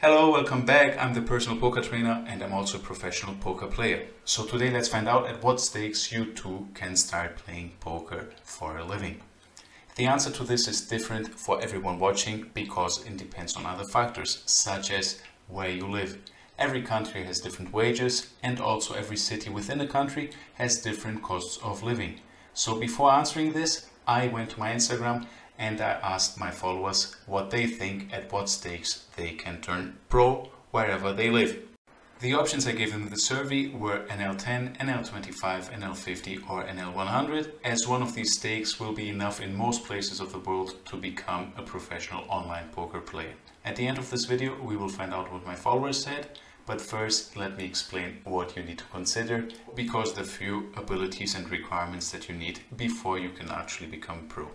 Hello, welcome back. I'm the personal poker trainer and I'm also a professional poker player. So today let's find out at what stakes you too can start playing poker for a living. The answer to this is different for everyone watching because it depends on other factors, such as where you live. Every country has different wages and also every city within a country has different costs of living. So before answering this, I went to my Instagram and I asked my followers what they think at what stakes they can turn pro wherever they live. The options I gave them in the survey were NL10, NL25, NL50 or NL100, as one of these stakes will be enough in most places of the world to become a professional online poker player. At the end of this video we will find out what my followers said, but first let me explain what you need to consider, because there are few abilities and requirements that you need before you can actually become pro.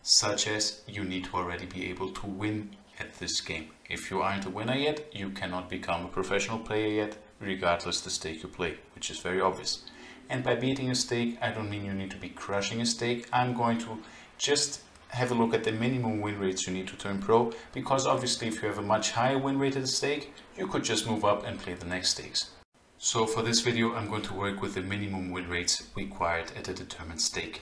Such as you need to already be able to win at this game. If you aren't a winner yet, you cannot become a professional player yet, regardless the stake you play, which is very obvious. And by beating a stake, I don't mean you need to be crushing a stake. I'm going to just have a look at the minimum win rates you need to turn pro, because obviously if you have a much higher win rate at a stake, you could just move up and play the next stakes. So for this video, I'm going to work with the minimum win rates required at a determined stake.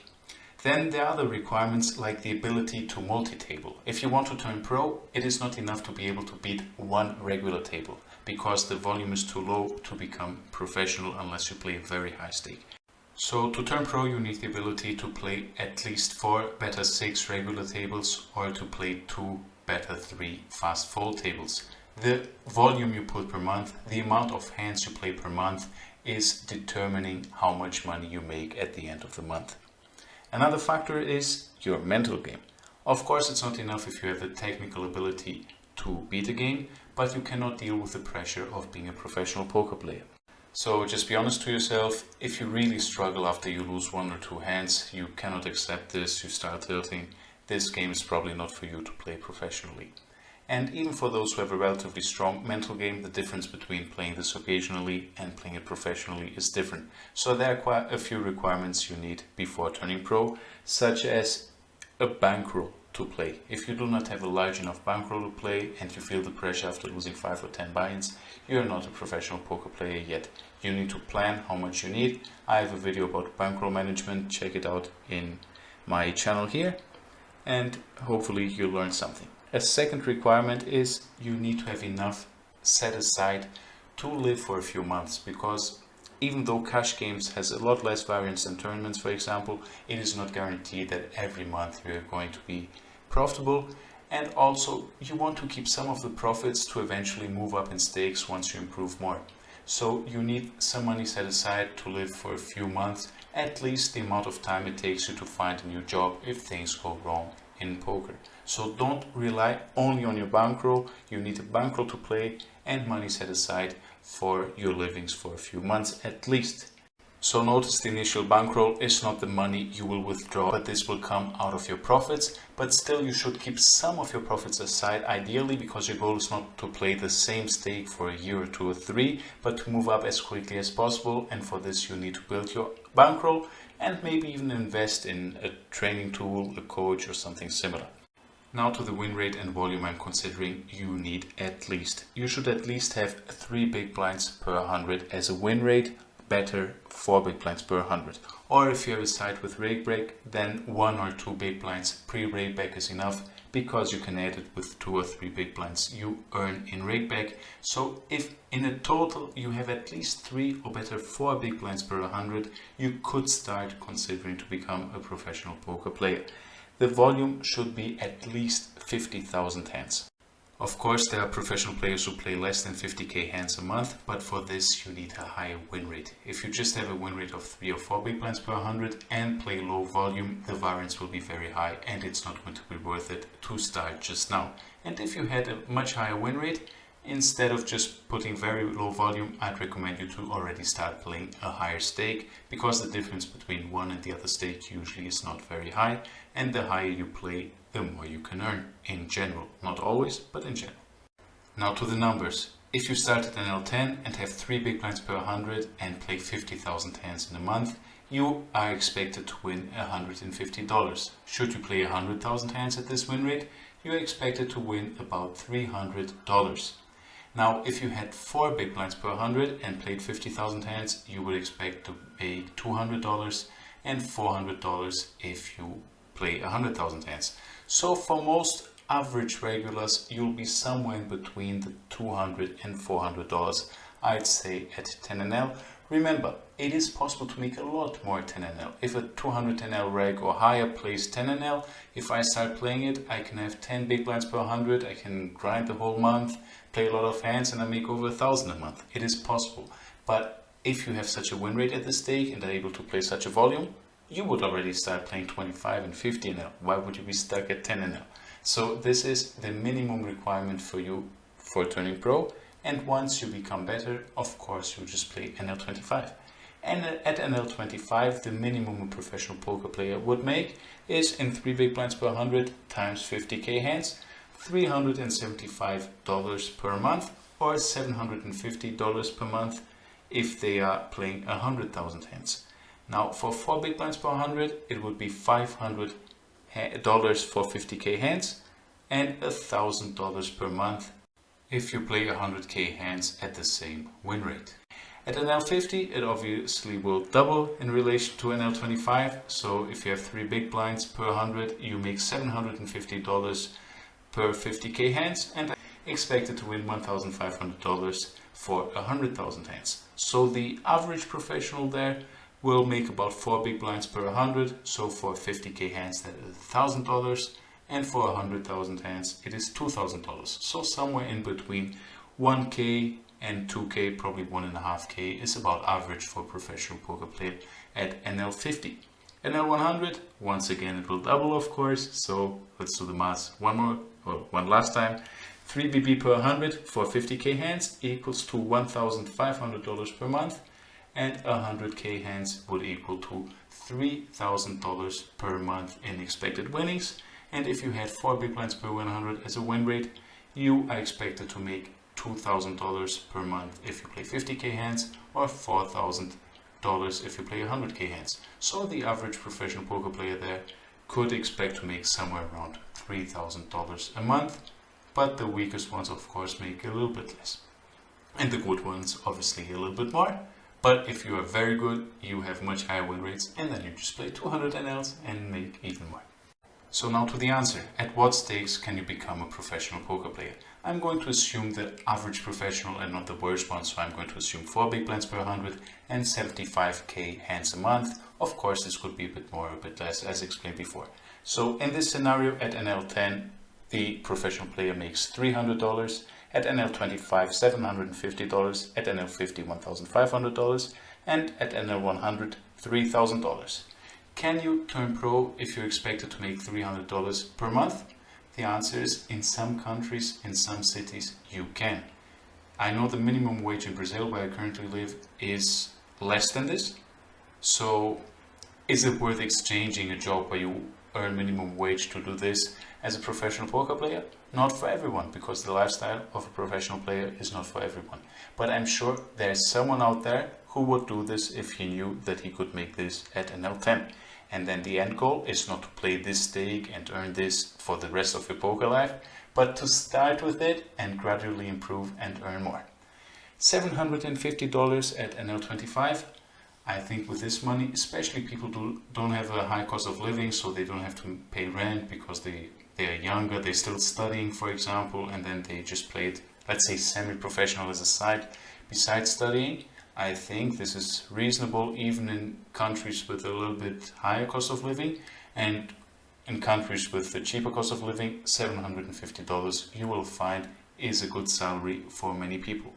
Then there are other requirements like the ability to multi-table. If you want to turn pro, it is not enough to be able to beat one regular table, because the volume is too low to become professional unless you play a very high stake. So to turn pro you need the ability to play at least 4 better 6 regular tables or to play 2 better 3 fast fold tables. The volume you put per month, the amount of hands you play per month, is determining how much money you make at the end of the month. Another factor is your mental game. Of course, it's not enough if you have the technical ability to beat a game, but you cannot deal with the pressure of being a professional poker player. So just be honest to yourself. If you really struggle after you lose 1 or 2 hands, you cannot accept this, you start tilting, this game is probably not for you to play professionally. And even for those who have a relatively strong mental game, the difference between playing this occasionally and playing it professionally is different. So there are quite a few requirements you need before turning pro, such as a bankroll to play. If you do not have a large enough bankroll to play and you feel the pressure after losing 5 or 10 buy-ins, you are not a professional poker player yet. You need to plan how much you need. I have a video about bankroll management, check it out in my channel here, and hopefully you'll learn something. A second requirement is you need to have enough set aside to live for a few months, because even though cash games has a lot less variance than tournaments, for example, it is not guaranteed that every month you are going to be profitable, and also you want to keep some of the profits to eventually move up in stakes once you improve more. So you need some money set aside to live for a few months, at least the amount of time it takes you to find a new job if things go wrong in poker. So don't rely only on your bankroll. You need a bankroll to play and money set aside for your livings for a few months at least. So notice the initial bankroll is not the money you will withdraw, but this will come out of your profits. But still you should keep some of your profits aside, ideally, because your goal is not to play the same stake for a year or 2 or 3, but to move up as quickly as possible. And for this you need to build your bankroll and maybe even invest in a training tool, a coach or something similar. Now to the win rate and volume I'm considering you need at least. You should at least have 3 big blinds per 100 as a win rate, better 4 big blinds per 100. Or if you have a side with rake break, then 1 or 2 big blinds pre-rake back is enough, because you can add it with 2 or 3 big blinds you earn in rake back. So if in a total you have at least 3 or better 4 big blinds per 100, you could start considering to become a professional poker player. The volume should be at least 50,000 hands. Of course, there are professional players who play less than 50k hands a month, but for this you need a higher win rate. If you just have a win rate of 3 or 4 big blinds per 100 and play low volume, the variance will be very high and it's not going to be worth it to start just now. And if you had a much higher win rate, instead of just putting very low volume, I'd recommend you to already start playing a higher stake, because the difference between one and the other stake usually is not very high, and the higher you play, the more you can earn in general. Not always, but in general. Now to the numbers. If you start at NL10 and have 3 big blinds per 100 and play 50,000 hands in a month, you are expected to win $150. Should you play 100,000 hands at this win rate, you are expected to win about $300. Now, if you had 4 big blinds per 100 and played 50,000 hands, you would expect to pay $200 and $400 if you play 100,000 hands. So for most average regulars, you'll be somewhere in between the $200 and $400, I'd say, at 10NL. Remember, it is possible to make a lot more 10NL. If a 210L reg or higher plays 10NL, if I start playing it, I can have 10 big blinds per 100, I can grind the whole month, play a lot of hands, and I make over 1,000 a month. It is possible. But if you have such a win rate at the stake and are able to play such a volume, you would already start playing 25 and 50 NL. Why would you be stuck at 10 NL? So this is the minimum requirement for you for turning pro. And once you become better, of course, you just play NL25. And at NL25, the minimum a professional poker player would make is in 3 big blinds per 100 times 50k hands, $375 per month, or $750 per month if they are playing 100,000 hands. Now, for 4 big blinds per 100, it would be $500 for 50k hands and $1,000 per month if you play 100k hands at the same win rate. At NL50, it obviously will double in relation to NL25. So if you have 3 big blinds per 100, you make $750 per 50k hands and expected to win $1,500 for 100,000 hands. So the average professional there will make about 4 big blinds per 100. So for 50k hands, that is $1,000. And for 100,000 hands, it is $2,000. So somewhere in between 1k and 2k, probably 1.5k is about average for a professional poker player at NL50. NL100, once again, it will double, of course. So let's do the math one last time. 3 BB per 100 for 50k hands equals to $1,500 per month, and 100k hands would equal to $3,000 per month in expected winnings. And if you had 4 big blinds per 100 as a win rate, you are expected to make $2,000 per month if you play 50k hands, or $4,000 if you play 100k hands. So the average professional poker player there could expect to make somewhere around $3,000 a month, but the weakest ones, of course, make a little bit less. And the good ones, obviously, a little bit more. But if you are very good, you have much higher win rates, and then you just play 200 NLs and make even more. So now to the answer. At what stakes can you become a professional poker player? I'm going to assume the average professional and not the worst one, so I'm going to assume 4 big blinds per 100 and 75k hands a month. Of course, this could be a bit more or a bit less, as explained before. So in this scenario, at NL10, the professional player makes $300, at NL25, $750, at NL50, $1,500, and at NL100, $3,000. Can you turn pro if you're expected to make $300 per month? The answer is, in some countries, in some cities, you can. I know the minimum wage in Brazil, where I currently live, is less than this. So is it worth exchanging a job where you earn minimum wage to do this as a professional poker player? Not for everyone, because the lifestyle of a professional player is not for everyone. But I'm sure there's someone out there who would do this if he knew that he could make this at NL10. And then the end goal is not to play this stake and earn this for the rest of your poker life, but to start with it and gradually improve and earn more. $750 at NL25. I think with this money, especially people don't have a high cost of living, so they don't have to pay rent because they are younger, they're still studying, for example, and then they just played, let's say, semi-professional as a side besides studying. I think this is reasonable even in countries with a little bit higher cost of living, and in countries with a cheaper cost of living, $750 you will find is a good salary for many people.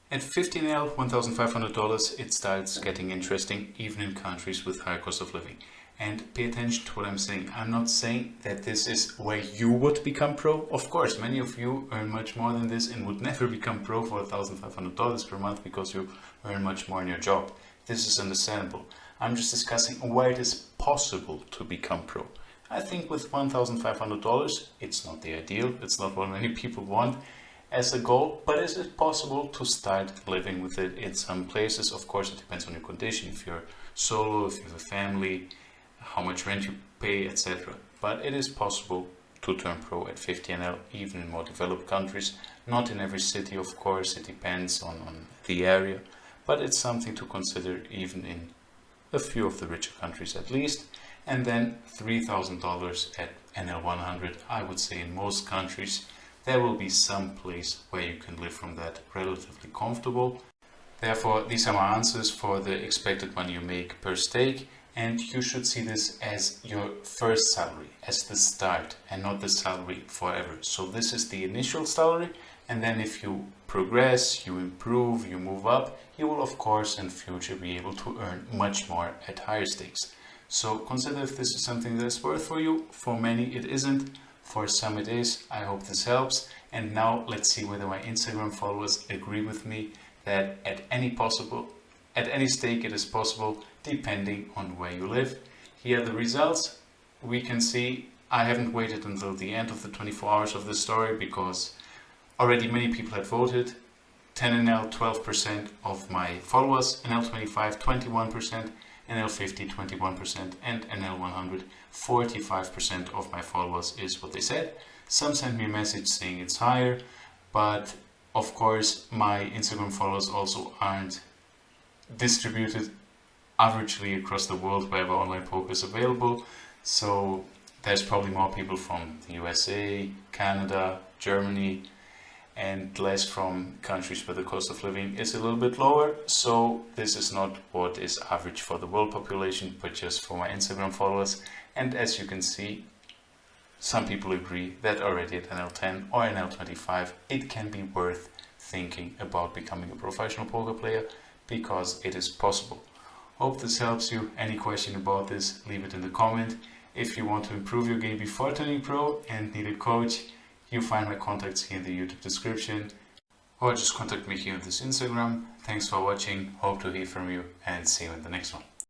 At 15L, $1,500, it starts getting interesting even in countries with higher cost of living. And pay attention to what I'm saying. I'm not saying that this is where you would become pro. Of course, many of you earn much more than this and would never become pro for $1,500 per month because you earn much more in your job. This is understandable. I'm just discussing where it is possible to become pro. I think with $1,500, it's not the ideal. It's not what many people want as a goal, but is it possible to start living with it in some places? Of course, it depends on your condition. If you're solo, if you have a family, how much rent you pay, etc. But it is possible to turn pro at 50NL, even in more developed countries Not in every city, of course, it depends on the area, but it's something to consider even in a few of the richer countries at least. And then $3,000 at NL 100. I would say in most countries there will be some place where you can live from that relatively comfortable. Therefore, these are my answers for the expected money you make per stake, and you should see this as your first salary, as the start, and not the salary forever. So this is the initial salary, and then if you progress, you improve, you move up, you will of course in future be able to earn much more at higher stakes. So consider if this is something that's worth for you. For many it isn't, for some it is. I hope this helps. And now let's see whether my Instagram followers agree with me that at any stake it is possible, depending on where you live. Here are the results. We can see I haven't waited until the end of the 24 hours of this story because already many people had voted. 10NL 12% of my followers, NL 25 21%, NL 50 21%, and NL 100 45% of my followers is what they said. Some sent me a message saying it's higher, but of course my Instagram followers also aren't distributed averagely across the world wherever online poker is available. So there's probably more people from the USA, Canada, Germany, and less from countries where the cost of living is a little bit lower. So this is not what is average for the world population, but just for my Instagram followers. And as you can see, some people agree that already at NL10 or NL25 it can be worth thinking about becoming a professional poker player, because it is possible. Hope this helps you. Any question about this, leave it in the comment. If you want to improve your game before turning pro and need a coach, you find my contacts here in the YouTube description, or just contact me here on this Instagram. Thanks for watching, hope to hear from you, and see you in the next one.